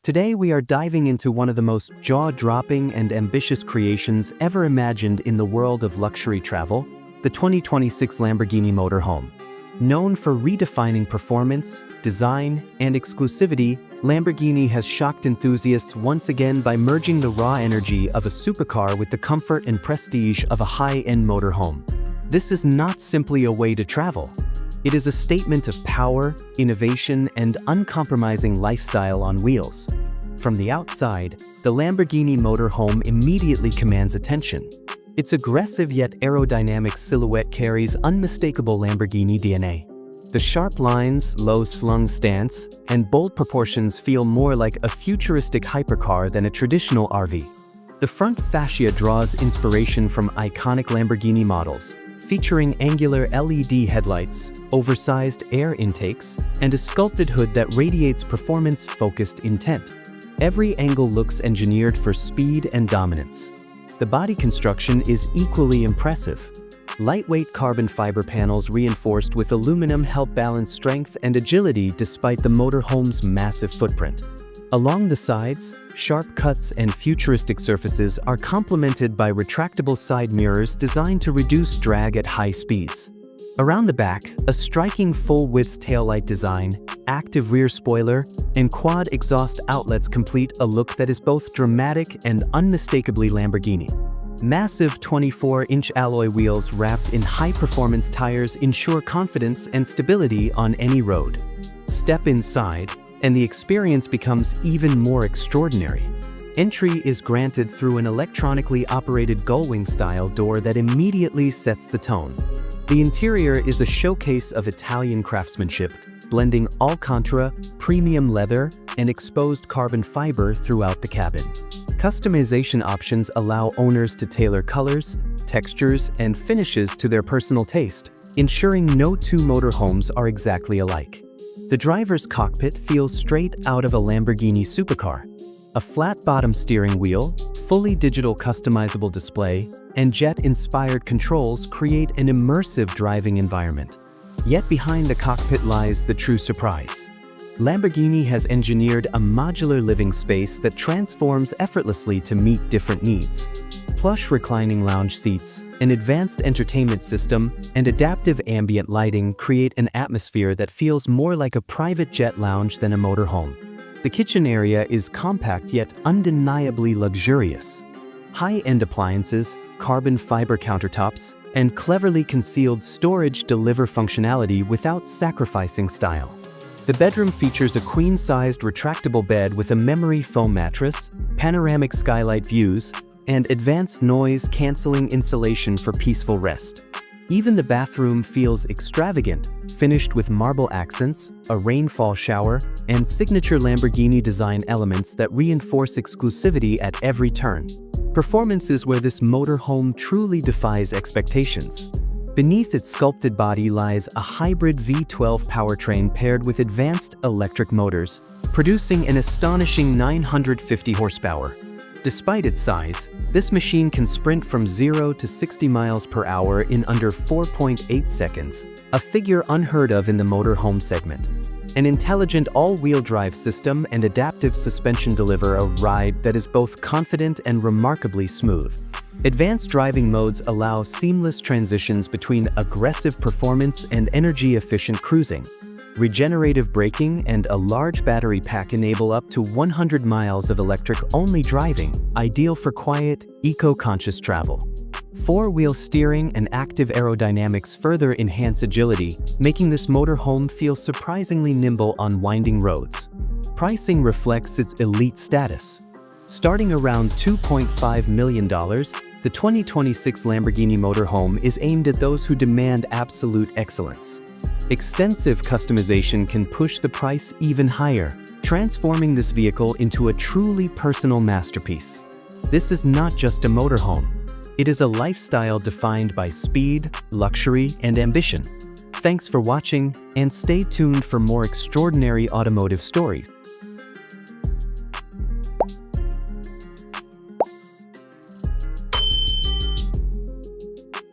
Today we are diving into one of the most jaw-dropping and ambitious creations ever imagined in the world of luxury travel, the 2026 Lamborghini Motorhome. Known for redefining performance, design, and exclusivity, Lamborghini has shocked enthusiasts once again by merging the raw energy of a supercar with the comfort and prestige of a high-end motorhome. This is not simply a way to travel. It is a statement of power, innovation, and uncompromising lifestyle on wheels. From the outside, the Lamborghini Motorhome immediately commands attention. Its aggressive yet aerodynamic silhouette carries unmistakable Lamborghini DNA. The sharp lines, low-slung stance, and bold proportions feel more like a futuristic hypercar than a traditional RV. The front fascia draws inspiration from iconic Lamborghini models, featuring angular LED headlights, oversized air intakes, and a sculpted hood that radiates performance-focused intent. Every angle looks engineered for speed and dominance. The body construction is equally impressive. Lightweight carbon fiber panels reinforced with aluminum help balance strength and agility despite the motorhome's massive footprint. Along the sides, sharp cuts and futuristic surfaces are complemented by retractable side mirrors designed to reduce drag at high speeds. Around the back, a striking full-width taillight design, active rear spoiler, and quad exhaust outlets complete a look that is both dramatic and unmistakably Lamborghini. Massive 24-inch alloy wheels wrapped in high-performance tires ensure confidence and stability on any road. Step inside, and the experience becomes even more extraordinary. Entry is granted through an electronically operated gullwing-style door that immediately sets the tone. The interior is a showcase of Italian craftsmanship, blending Alcantara, premium leather, and exposed carbon fiber throughout the cabin. Customization options allow owners to tailor colors, textures, and finishes to their personal taste, ensuring no two motorhomes are exactly alike. The driver's cockpit feels straight out of a Lamborghini supercar. A flat-bottom steering wheel, fully digital customizable display, and jet-inspired controls create an immersive driving environment. Yet behind the cockpit lies the true surprise. Lamborghini has engineered a modular living space that transforms effortlessly to meet different needs. Plush reclining lounge seats, an advanced entertainment system, and adaptive ambient lighting create an atmosphere that feels more like a private jet lounge than a motorhome. The kitchen area is compact yet undeniably luxurious. High-end appliances, carbon fiber countertops, and cleverly concealed storage deliver functionality without sacrificing style. The bedroom features a queen-sized retractable bed with a memory foam mattress, panoramic skylight views, and advanced noise-canceling insulation for peaceful rest. Even the bathroom feels extravagant, finished with marble accents, a rainfall shower, and signature Lamborghini design elements that reinforce exclusivity at every turn. Performance is where this motorhome truly defies expectations. Beneath its sculpted body lies a hybrid V12 powertrain paired with advanced electric motors, producing an astonishing 950 horsepower. Despite its size, this machine can sprint from 0 to 60 miles per hour in under 4.8 seconds, a figure unheard of in the motorhome segment. An intelligent all-wheel drive system and adaptive suspension deliver a ride that is both confident and remarkably smooth. Advanced driving modes allow seamless transitions between aggressive performance and energy-efficient cruising. Regenerative braking and a large battery pack enable up to 100 miles of electric-only driving, ideal for quiet, eco-conscious travel. Four-wheel steering and active aerodynamics further enhance agility, making this motorhome feel surprisingly nimble on winding roads. Pricing reflects its elite status. Starting around $2.5 million, the 2026 Lamborghini Motorhome is aimed at those who demand absolute excellence. Extensive customization can push the price even higher, transforming this vehicle into a truly personal masterpiece. This is not just a motorhome. It is a lifestyle defined by speed, luxury, and ambition. Thanks for watching, and stay tuned for more extraordinary automotive stories.